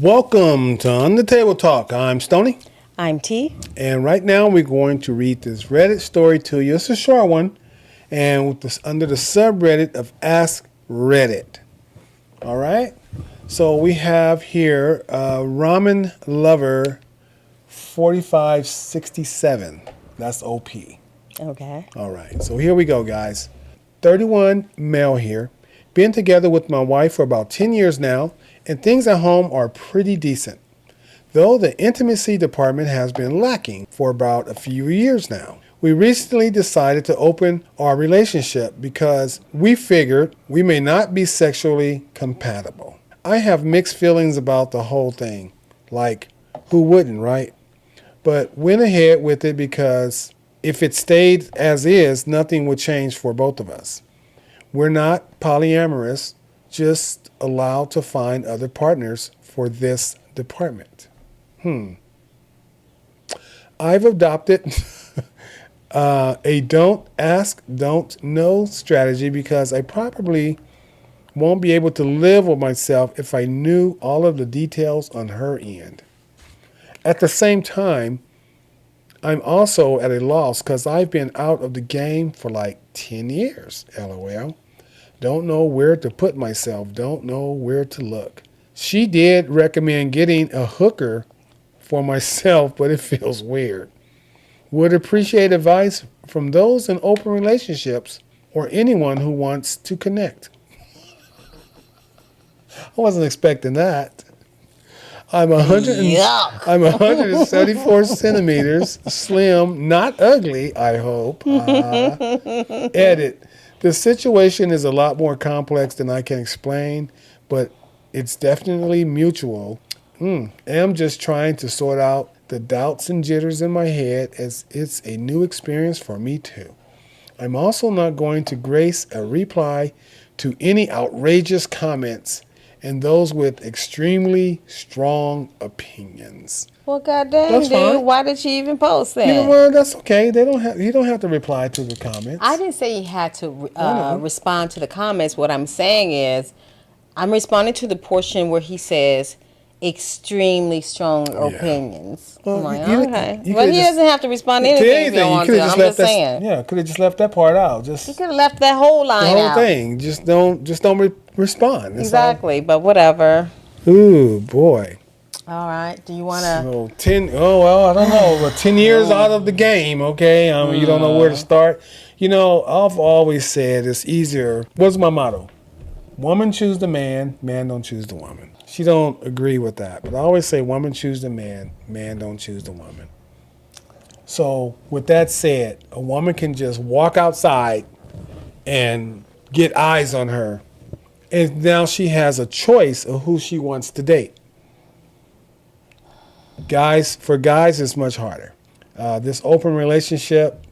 Welcome to On the Table Talk. I'm Stoney. I'm T. And right now we're going to read this Reddit story to you. It's a short one. And with this, under the subreddit of Ask Reddit. All right. So we have here Ramen Lover 4567. That's OP. Okay. All right. So here we go, guys. 31, male here. Been together with my wife for about 10 years now, and things at home are pretty decent. Though the intimacy department has been lacking for about a few years now. We recently decided to open our relationship because we figured we may not be sexually compatible. I have mixed feelings about the whole thing. Like, who wouldn't, right? But went ahead with it because if it stayed as is, nothing would change for both of us. We're not polyamorous, just allowed to find other partners for this department. I've adopted a don't ask, don't know strategy because I probably won't be able to live with myself if I knew all of the details on her end. At the same time, I'm also at a loss because I've been out of the game for like 10 years, LOL. Don't know where to put myself, don't know where to look. She did recommend getting a hooker for myself, but it feels weird. Would appreciate advice from those in open relationships or anyone who wants to connect. I wasn't expecting that. I'm 174 centimeters, slim, not ugly, I hope. Edit. The situation is a lot more complex than I can explain, but it's definitely mutual. I'm just trying to sort out the doubts and jitters in my head as it's a new experience for me too. I'm also not going to grace a reply to any outrageous comments and those with extremely strong opinions. Well, goddamn, That's dude, fine. why did she even post that? You know what? That's okay. You don't have to reply to the comments. I didn't say he had to respond to the comments. What I'm saying is, I'm responding to the portion where he says extremely strong opinions. Well, I'm like, you okay. could But he just- doesn't have to respond to anything if he don't want to. I'm just saying. Yeah, could have just left that part out. Just He could have left that whole line the whole out. thing. Just don't respond. That's Exactly, but whatever. all. Ooh, boy. All right. Do you want to? So 10. Oh well, I don't know. But 10 years out of the game. Okay, you don't know where to start. You know, I've always said it's easier. What's my motto? Woman choose the man. Man don't choose the woman. She don't agree with that, but I always say woman choose the man. Man don't choose the woman. So with that said, a woman can just walk outside and get eyes on her, and now she has a choice of who she wants to date. For guys, it's much harder. This open relationship,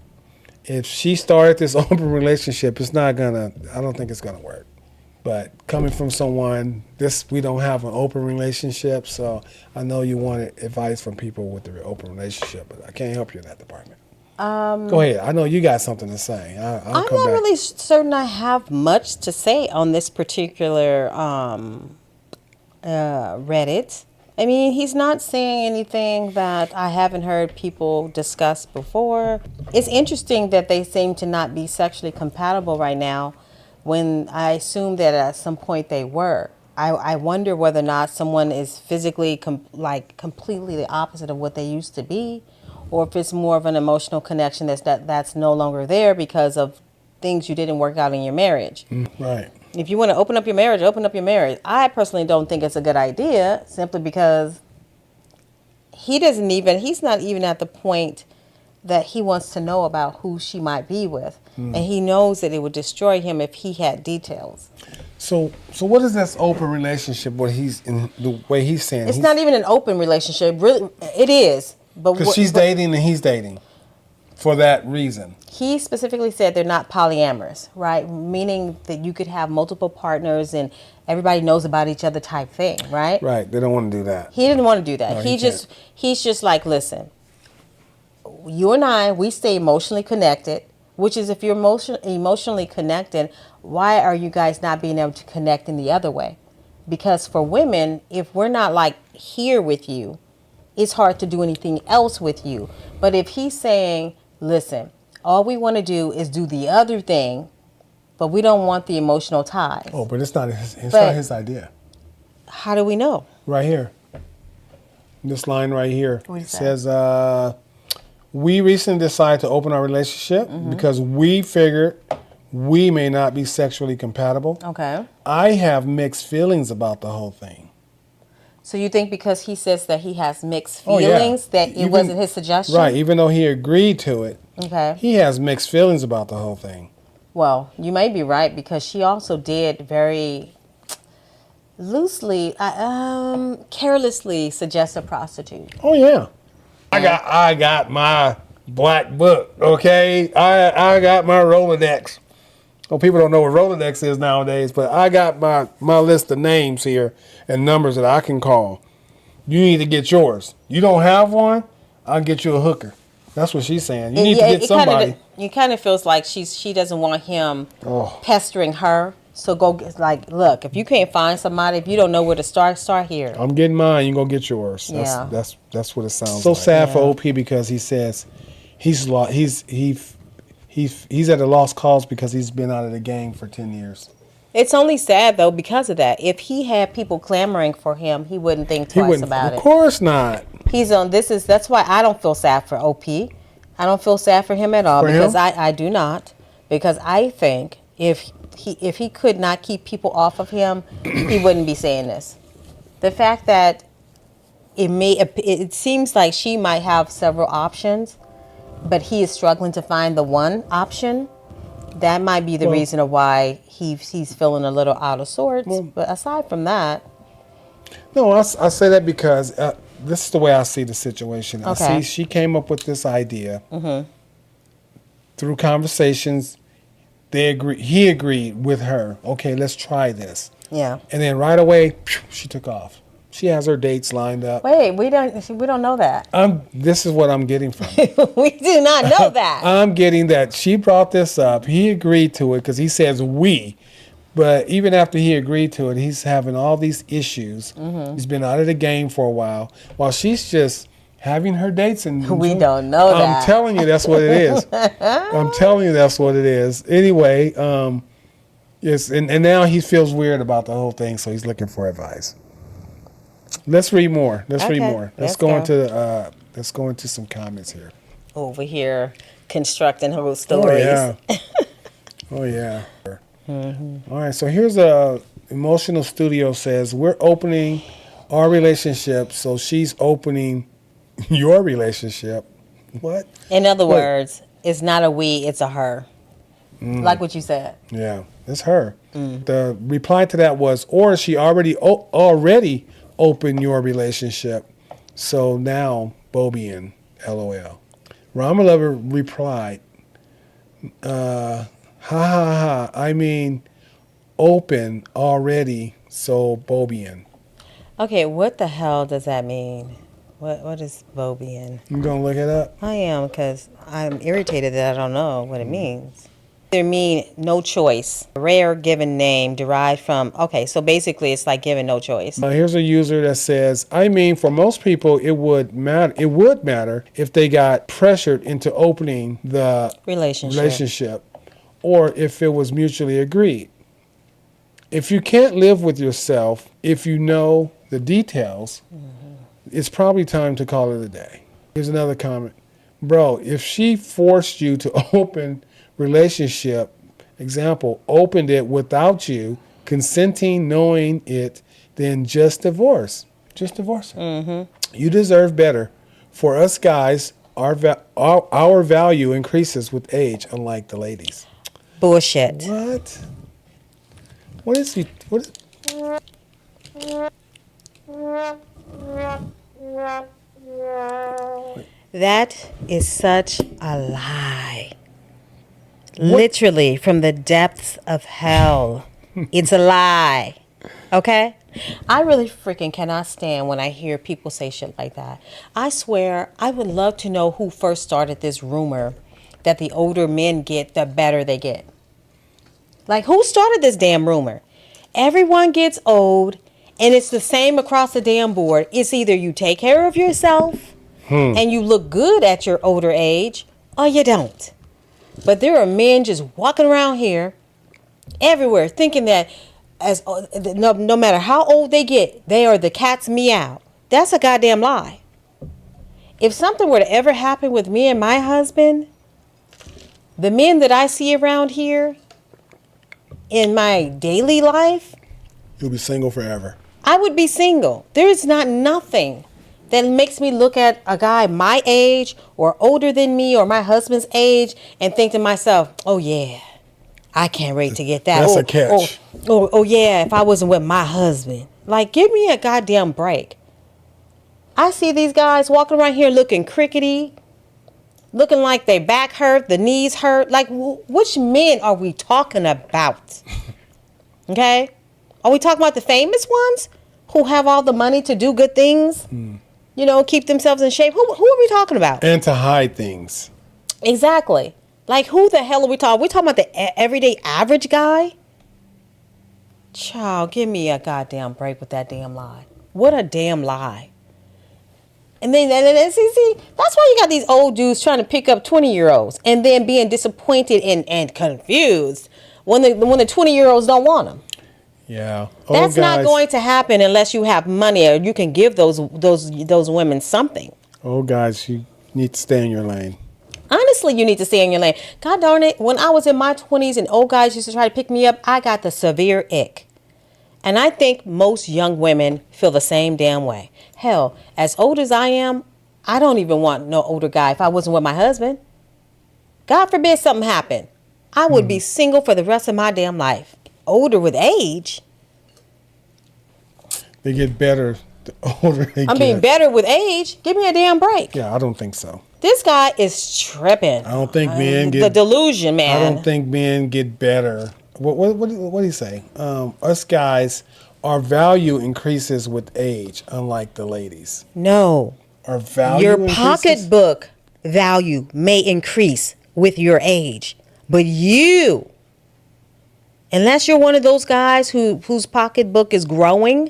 if she started this open relationship, I don't think it's gonna work. But coming from someone, we don't have an open relationship, so I know you wanted advice from people with the open relationship, but I can't help you in that department. Go ahead. I know you got something to say. I'm not really certain I have much to say on this particular Reddit. I mean, he's not saying anything that I haven't heard people discuss before. It's interesting that they seem to not be sexually compatible right now when I assume that at some point they were. I wonder whether or not someone is physically completely the opposite of what they used to be, or if it's more of an emotional connection that's no longer there because of things you didn't work out in your marriage. Right. If you want to open up your marriage, open up your marriage. I personally don't think it's a good idea, simply because he's not even at the point that he wants to know about who she might be with. And he knows that it would destroy him if he had details. So what is this open relationship? What he's in the way he's saying? It's not even an open relationship. Really, it is. Because she's dating and he's dating for that reason. He specifically said they're not polyamorous, right? Meaning that you could have multiple partners and everybody knows about each other type thing, right? Right. They don't want to do that. He didn't want to do that. No, he's just like, listen, you and I, we stay emotionally connected, which is if you're emotionally connected, why are you guys not being able to connect in the other way? Because for women, if we're not like here with you, it's hard to do anything else with you. But if he's saying, listen, all we want to do is do the other thing, but we don't want the emotional ties. Oh, but it's not his idea. How do we know? Right here. This line right here. What It is that? says, we recently decided to open our relationship because we figured we may not be sexually compatible. Okay. I have mixed feelings about the whole thing. So you think because he says that he has mixed Oh, yeah. feelings that it wasn't his suggestion? Right, even though he agreed to it, Okay. he has mixed feelings about the whole thing. Well, you may be right because she also did very loosely, carelessly suggest a prostitute. Oh yeah. I got my black book, okay? I got my Rolodex. Well, people don't know what Rolodex is nowadays, but I got my list of names here and numbers that I can call. You need to get yours. You don't have one, I'll get you a hooker. That's what she's saying. You need to get somebody. It kind of feels like she doesn't want him Oh. pestering her. So look, if you can't find somebody, if you don't know where to start here. I'm getting mine. You gonna get yours. Yeah. That's what it sounds like. So sad for OP because he says he's at a lost cause because he's been out of the game for 10 years. It's only sad though because of that. If he had people clamoring for him, he wouldn't think twice about it. Of course not. That's why I don't feel sad for OP. I don't feel sad for him at all because I do not. Because I think if he could not keep people off of him, he wouldn't be saying this. The fact that it seems like she might have several options, but he is struggling to find the one option. That might be the reason of why he's feeling a little out of sorts. But aside from that, no, I say that because this is the way I see the situation. Okay. I see she came up with this idea through conversations. He agreed with her. Okay, let's try this. yeah. And then right away, she took off. She has her dates lined up. Wait, we don't know that. This is what I'm getting from. We do not know that. I'm getting that she brought this up. He agreed to it because he says we. But even after he agreed to it, he's having all these issues. He's been out of the game for a while she's just having her dates. And We don't know that. I'm telling you that's what it is. I'm telling you that's what it is. Anyway, yes, and now he feels weird about the whole thing, so he's looking for advice. Let's read more. Let's go into some comments here. Over here, constructing her stories. Oh yeah. All right. So here's a emotional studio says we're opening our relationship, so she's opening your relationship. What? In other words, it's not a we, it's a her. Like what you said. Yeah, it's her. The reply to that was, or she already opened your relationship, so now Bobian, LOL. Ramalova replied, ha ha ha, I mean, open already, so Bobian. Okay, what the hell does that mean? What is Bobian? You gonna look it up? I am, because I'm irritated that I don't know what it means. They mean no choice. A rare given name derived from, okay, so basically it's like giving no choice. Here's a user that says, I mean, for most people, it would matter if they got pressured into opening the relationship or if it was mutually agreed. If you can't live with yourself, if you know the details, it's probably time to call it a day. Here's another comment. Bro, if she forced you to open relationship, example, opened it without you consenting, knowing it, then just divorce. Just divorce her. You deserve better. For us guys, our value increases with age, unlike the ladies. Bullshit. What? What is he? What is... That is such a lie. Literally from the depths of hell. It's a lie. Okay? I really freaking cannot stand when I hear people say shit like that. I swear, I would love to know who first started this rumor that the older men get, the better they get. Like, who started this damn rumor? Everyone gets old. And it's the same across the damn board. It's either you take care of yourself and you look good at your older age, or you don't. But there are men just walking around here everywhere thinking that no matter how old they get, they are the cat's meow. That's a goddamn lie. If something were to ever happen with me and my husband, the men that I see around here in my daily life, You'll be single forever. I would be single. There is not nothing that makes me look at a guy my age or older than me or my husband's age and think to myself, oh yeah, I can't wait to get that. That's a catch. Oh yeah, if I wasn't with my husband. Like, give me a goddamn break. I see these guys walking around here looking crickety, looking like their back hurt, the knees hurt. Like, which men are we talking about? Okay? Are we talking about the famous ones who have all the money to do good things? You know, keep themselves in shape? Who are we talking about? And to hide things. Exactly. Like, who the hell are we talking? We talking about the everyday average guy? Child, give me a goddamn break with that damn lie. What a damn lie. And then see, that's why you got these old dudes trying to pick up 20-year-olds and then being disappointed and confused when the 20-year-olds don't want them. Yeah. That's not going to happen unless you have money or you can give those women something. Oh, guys, you need to stay in your lane. Honestly, you need to stay in your lane. God darn it, when I was in my 20s and old guys used to try to pick me up, I got the severe ick. And I think most young women feel the same damn way. Hell, as old as I am, I don't even want no older guy if I wasn't with my husband. God forbid something happened. I would be single for the rest of my damn life. Older with age. They get better the older they get. I mean, better with age. Give me a damn break. Yeah, I don't think so. This guy is tripping. I don't think men get... The delusion, man. I don't think men get better. What do you say? Us guys, our value increases with age, unlike the ladies. No. Our value Your increases? pocketbook value may increase with your age, but you, unless you're one of those guys whose pocketbook is growing,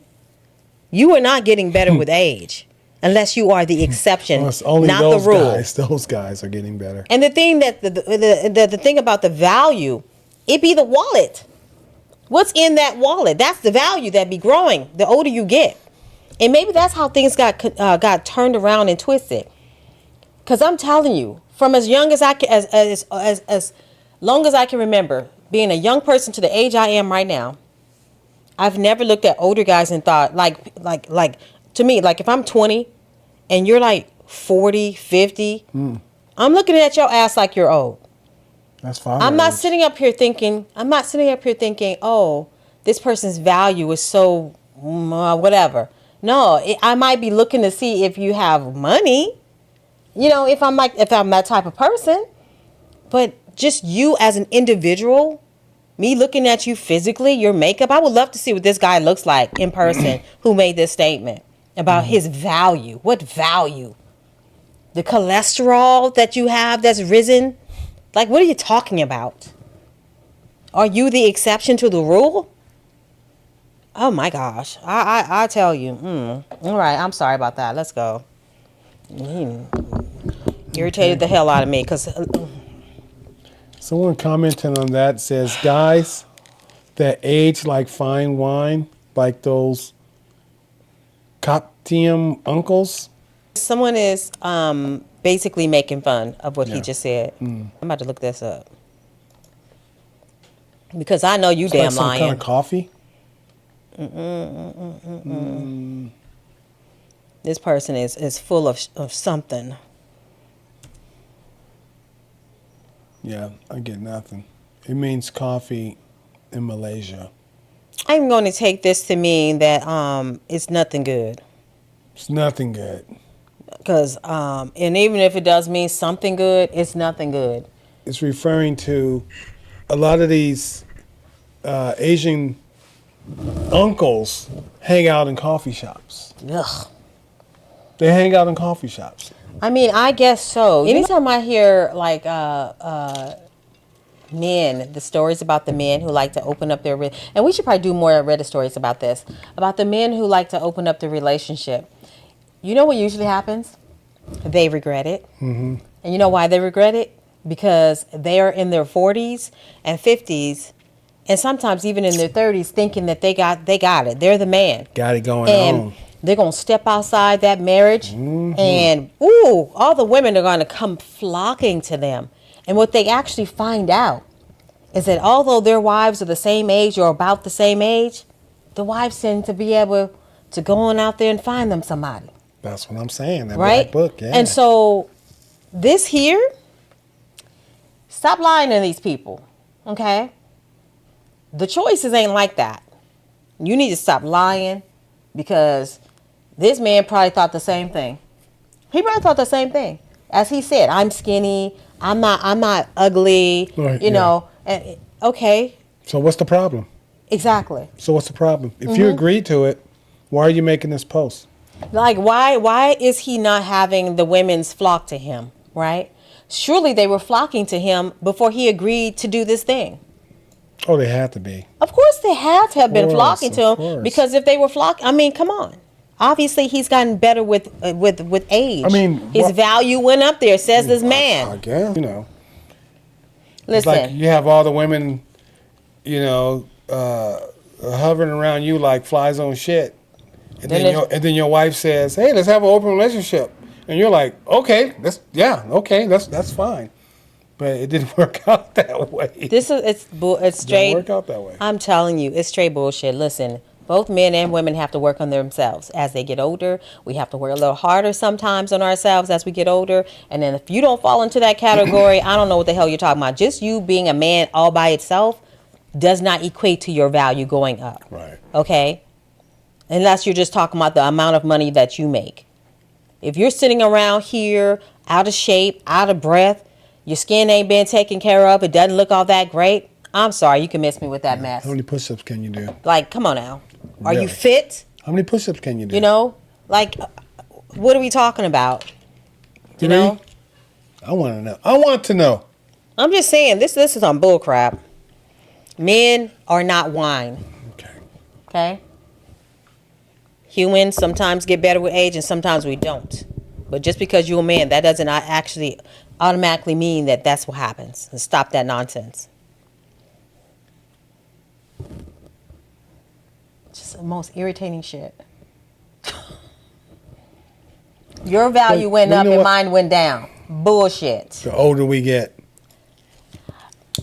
you are not getting better with age. Unless you are the exception, Well, it's only not those the rule. Those guys are getting better. And the thing that the thing about the value, it be the wallet. What's in that wallet? That's the value that be growing the older you get. And maybe that's how things got turned around and twisted. Cause I'm telling you, from as young as I can, as long as I can remember, being a young person to the age I am right now, I've never looked at older guys and thought like to me, like if I'm 20 and you're like 40, 50, I'm looking at your ass like you're old. That's fine. I'm not sitting up here thinking, oh, this person's value is so whatever. No, I might be looking to see if you have money, you know, if I'm that type of person. But just you as an individual, me looking at you physically, your makeup, I would love to see what this guy looks like in person who made this statement about his value. What value? The cholesterol that you have that's risen? Like, what are you talking about? Are you the exception to the rule? Oh my gosh. I tell you. All right, I'm sorry about that. Let's go. Irritated the hell out of me because... Someone commenting on that says, guys that age like fine wine, like those Coptium uncles. Someone is basically making fun of what he just said. I'm about to look this up. Because I know you It's damn like some lying. kind of coffee. This person is full of something. Yeah, I get nothing. It means coffee in Malaysia. I'm going to take this to mean that it's nothing good. It's nothing good. Because, and even if it does mean something good, it's nothing good. It's referring to a lot of these Asian uncles hang out in coffee shops. Ugh. They hang out in coffee shops. I mean, I guess so. Anytime I hear like Men, the stories about the men who like to open up their, and we should probably do more Reddit stories about this, about the men who like to open up the relationship. You know what usually happens? They regret it. Mm-hmm. And you know why they regret it? Because they are in their 40s and 50s, and sometimes even in their 30s, thinking that they got it. They're the man. Got it going and on. They're going to step outside that marriage, and all the women are going to come flocking to them. And what they actually find out is that although their wives are the same age or about the same age, the wives tend to be able to go on out there and find them somebody. That's what I'm saying. That Right? black book, yeah. And so this here, stop lying to these people, okay? The choices ain't like that. You need to stop lying, because this man probably thought the same thing. He probably thought the same thing. As he said, I'm skinny, I'm not ugly, Right, you know. And, okay, So what's the problem? exactly. So what's the problem? If you agreed to it, why are you making this post? Like, why is he not having the women's flock to him, right? Surely they were flocking to him before he agreed to do this thing. Oh, they had to be. Of course they had to have been Of course, flocking to of him, course. because if they were flocking, I mean, come on. Obviously, he's gotten better with age. I mean, his what- value went up there, says this I man. guess, you know. Listen, It's like you have all the women, you know, hovering around you like flies on shit. And then your wife says, "Hey, let's have an open relationship." And you're like, "Okay, that's fine." But it didn't work out that way. it's It straight. didn't work out that way. I'm telling you, it's straight bullshit. Listen, both men and women have to work on themselves as they get older. We have to work a little harder sometimes on ourselves as we get older. And then if you don't fall into that category, I don't know what the hell you're talking about. Just you being a man all by itself does not equate to your value going up. Right. Okay? Unless you're just talking about the amount of money that you make. If you're sitting around here out of shape, out of breath, your skin ain't been taken care of, it doesn't look all that great, I'm sorry, you can miss me with that mess. How many push-ups can you do? Like, come on now. Are you Really? fit? How many push-ups can you do? You know? Like, what are we talking about? You Three? know? I want to know. I want to know. I'm just saying, this is on bull crap. Men are not wine. Okay. Okay? Humans sometimes get better with age and sometimes we don't. But just because you're a man, that doesn't actually automatically mean that that's what happens. And stop that nonsense. Just the most irritating shit. Your value went you up know and what? mine went down. Bullshit. The older we get,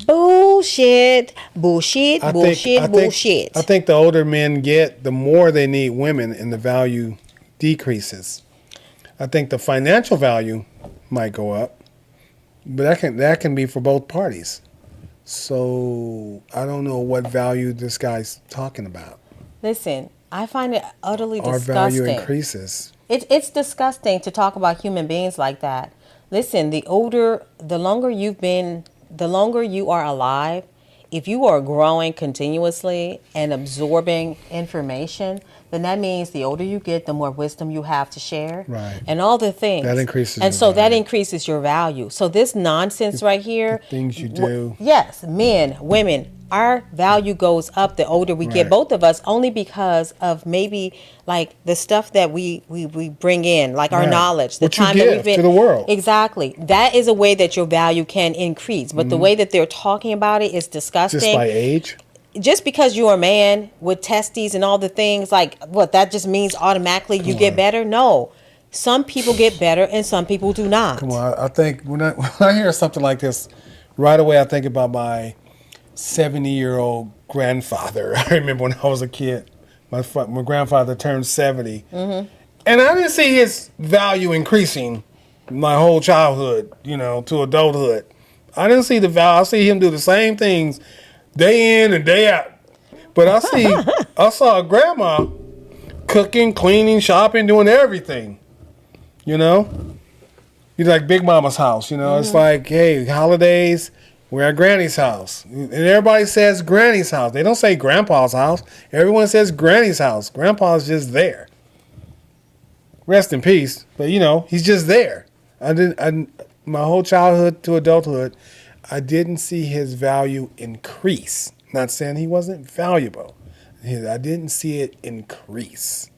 Bullshit. Bullshit. Bullshit. I think the older men get, the more they need women, and the value decreases. I think the financial value might go up, but that can be for both parties. So I don't know what value this guy's talking about. Listen, I find it utterly Our disgusting. value increases. It's disgusting to talk about human beings like that. Listen, the longer you are alive, if you are growing continuously and absorbing information, then that means the older you get, the more wisdom you have to share. Right. And all the things. That increases And your so that value. increases your value. So this nonsense right here. The things you do. Yes, men, women, our value goes up the older we get, Right. both of us, only because of maybe like the stuff that we bring in, like our Right. knowledge, the What you time that give we've been to the world. Exactly. That is a way that your value can increase. But the way that they're talking about it is disgusting. Just by age? Just because you're a man with testes and all the things, like what, that just means automatically you get better? No. Some people get better and some people do not. Come on, I think when I hear something like this, right away I think about my 70-year-old grandfather. I remember when I was a kid, my grandfather turned 70. And I didn't see his value increasing my whole childhood, to adulthood. I didn't see the value. I see him do the same things day in and day out. But I saw a grandma cooking, cleaning, shopping, doing everything. You're like Big Mama's house, It's like, hey, holidays, we're at Granny's house. And everybody says Granny's house. They don't say Grandpa's house. Everyone says Granny's house. Grandpa's just there. Rest in peace. But, he's just there. My whole childhood to adulthood, I didn't see his value increase. Not saying he wasn't valuable. I didn't see it increase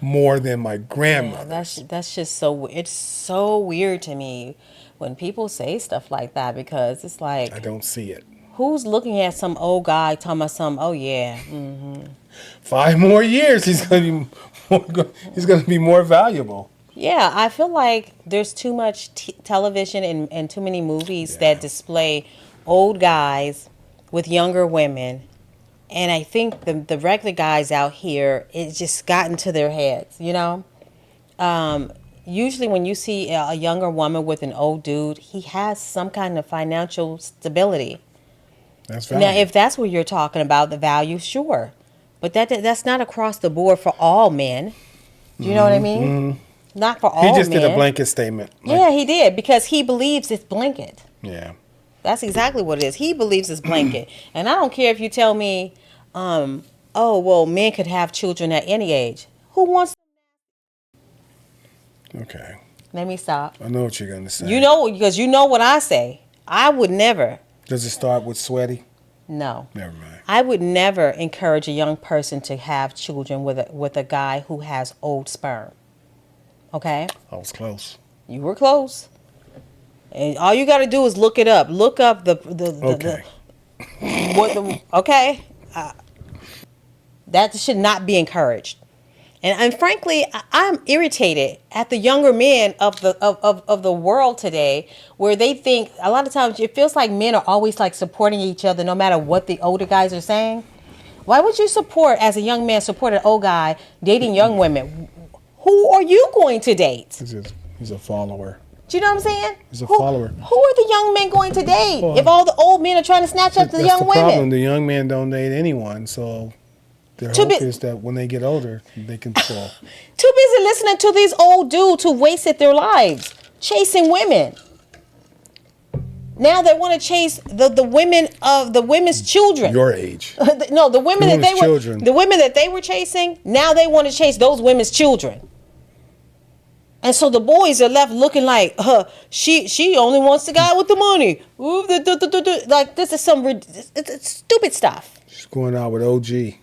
more than my grandmother. That's just so, it's so weird to me when people say stuff like that, because it's like, I don't see it. who's looking at some old guy talking about some, oh yeah, 5 more years, he's gonna be more valuable. yeah. I feel like there's too much television and too many movies that display old guys with younger women, and I think the regular guys out here, it's just gotten to their heads, you know. Usually when you see a younger woman with an old dude, he has some kind of financial stability. That's Now, value. if that's what you're talking about, the value, sure. But that's not across the board for all men. Do you know what I mean? Not for all men. He just did a blanket statement. Yeah, he did, because he believes it's blanket. Yeah. That's exactly what it is. He believes it's blanket. And I don't care if you tell me, oh, well, men could have children at any age. Who wants? Okay. Let me stop. I know what you're gonna say. You know, because you know what I say. I would never. Does it start with sweaty? No. Never mind. I would never encourage a young person to have children with a guy who has old sperm. Okay? I was close. You were close. And all you got to do is look it up. Look up the okay? That should not be encouraged. And frankly, I'm irritated at the younger men of the world today, where they think a lot of times it feels like men are always like supporting each other no matter what the older guys are saying. Why would you support, as a young man, support an old guy dating young women? Who are you going to date? He's a follower. Do you know what I'm saying? He's a follower. Who are the young men going to date Well, if all the old men are trying to snatch up the young That's the women? problem. The young men don't date anyone, so their hope is that when they get older, they can fall. Too busy listening to these old dudes who wasted their lives chasing women. Now they want to chase the women of the women's children. Your age. No, the women that they children. were the women that they were chasing. Now they want to chase those women's children. And so the boys are left looking like, she only wants the guy with the money. Ooh, like this is some it's stupid stuff. She's going out with OG.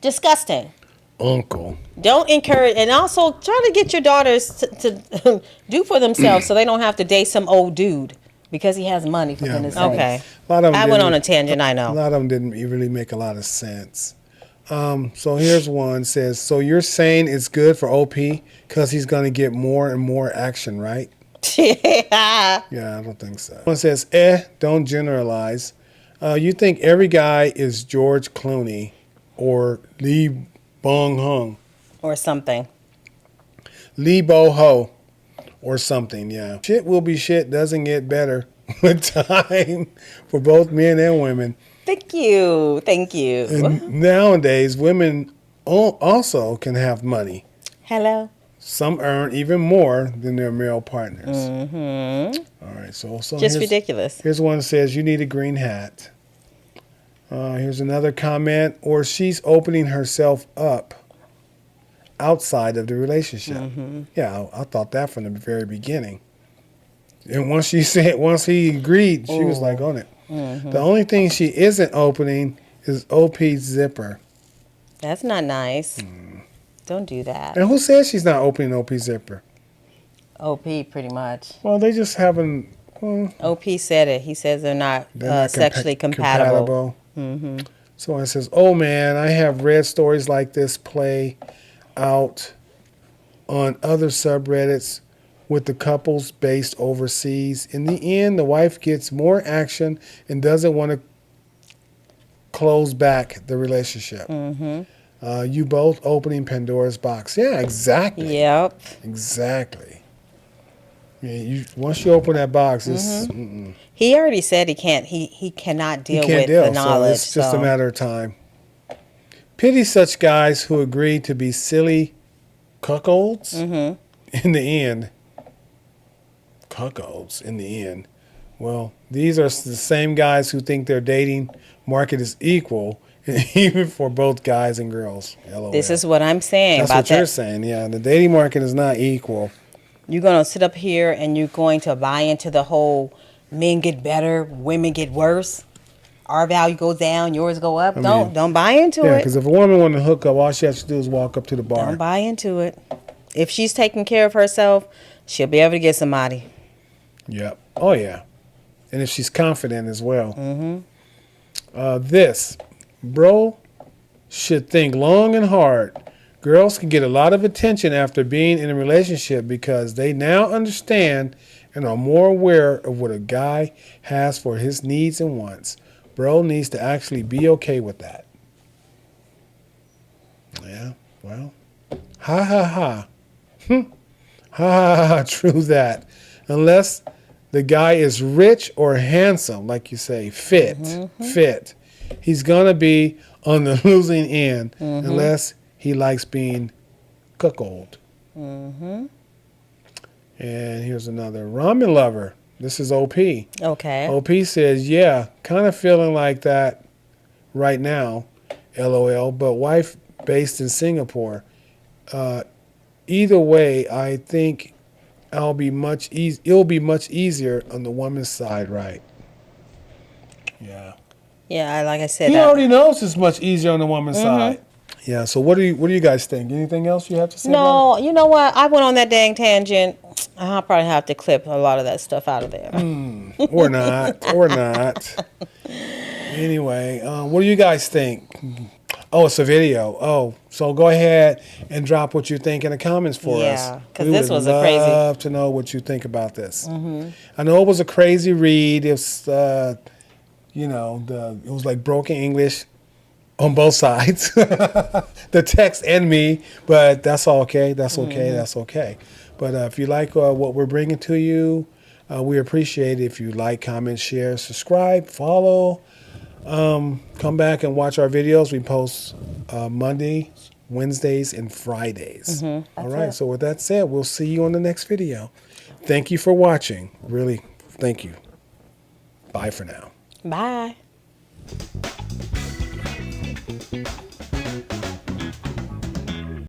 Disgusting. Uncle. Don't encourage, and also try to get your daughters to do for themselves so they don't have to date some old dude because he has money, for goodness sake. Okay. I went on a tangent, I know. A lot of them didn't really make a lot of sense. So here's one. Says, so you're saying it's good for OP because he's going to get more and more action, right? Yeah. Yeah, I don't think so. One says, don't generalize. You think every guy is George Clooney or Lee Bong Hung. Or something. Lee Bo Ho or something, yeah. Shit will be shit, doesn't get better with time for both men and women. Thank you. And nowadays, women also can have money. Hello. Some earn even more than their male partners. All right, so just ridiculous. Here's one that says, you need a green hat. Here's another comment, or she's opening herself up outside of the relationship. Yeah, I thought that from the very beginning. And once he agreed, she was like on it. The only thing she isn't opening is OP's zipper. That's not nice. Don't do that. And who says she's not opening OP's zipper? OP, pretty much. Well, they just haven't. OP said it. He says they're not sexually compatible. So it says, oh man, I have read stories like this play out on other subreddits with the couples based overseas. In the end, the wife gets more action and doesn't want to close back the relationship. You both opening Pandora's box. Yeah, exactly. Yep. Exactly. Yeah, once you open that box, it's... He already said he cannot deal with the knowledge. So it's just a matter of time. Pity such guys who agree to be silly cuckolds in the end. Cuckolds in the end. Well, these are the same guys who think their dating market is equal, even for both guys and girls. LOL. This is what I'm saying. That's what you're saying. Yeah, the dating market is not equal. You're going to sit up here and you're going to buy into the whole men get better, women get worse. Our value goes down, yours go up. I Don't buy into Yeah, it. because if a woman want to hook up, all she has to do is walk up to the bar. Don't buy into it. If she's taking care of herself, she'll be able to get somebody. Yep. Oh, yeah. And if she's confident as well. Bro should think long and hard. Girls can get a lot of attention after being in a relationship because they now understand and are more aware of what a guy has for his needs and wants. Bro needs to actually be okay with that. Yeah, well, ha ha ha. Ha ha ha, true that. Unless the guy is rich or handsome, like you say, fit. He's going to be on the losing end unless he likes being cuckolded. And here's another. Ramen lover. This is OP. Okay. OP says, yeah, kind of feeling like that right now, LOL, but wife based in Singapore. Either way, I think it'll be much easier on the woman's side, right? Yeah. Yeah, like I said. He already knows it's much easier on the woman's side. Yeah, so what do you guys think? Anything else you have to say about No, you know what? I went on that dang tangent. I'll probably have to clip a lot of that stuff out of there. it? Or not. Anyway, what do you guys think? Oh, it's a video. Oh, so go ahead and drop what you think in the comments for us. Yeah, because this was a crazy. We would love to know what you think about this. I know it was a crazy read. It was, it was like broken English on both sides, the text and me. But that's all okay. That's okay. That's okay. But if you like what we're bringing to you, we appreciate it if you like, comment, share, subscribe, follow. Come back and watch our videos. We post Mondays, Wednesdays, and Fridays. All right. So with that said, we'll see you on the next video. Thank you for watching. Really, thank you. Bye for now. Bye.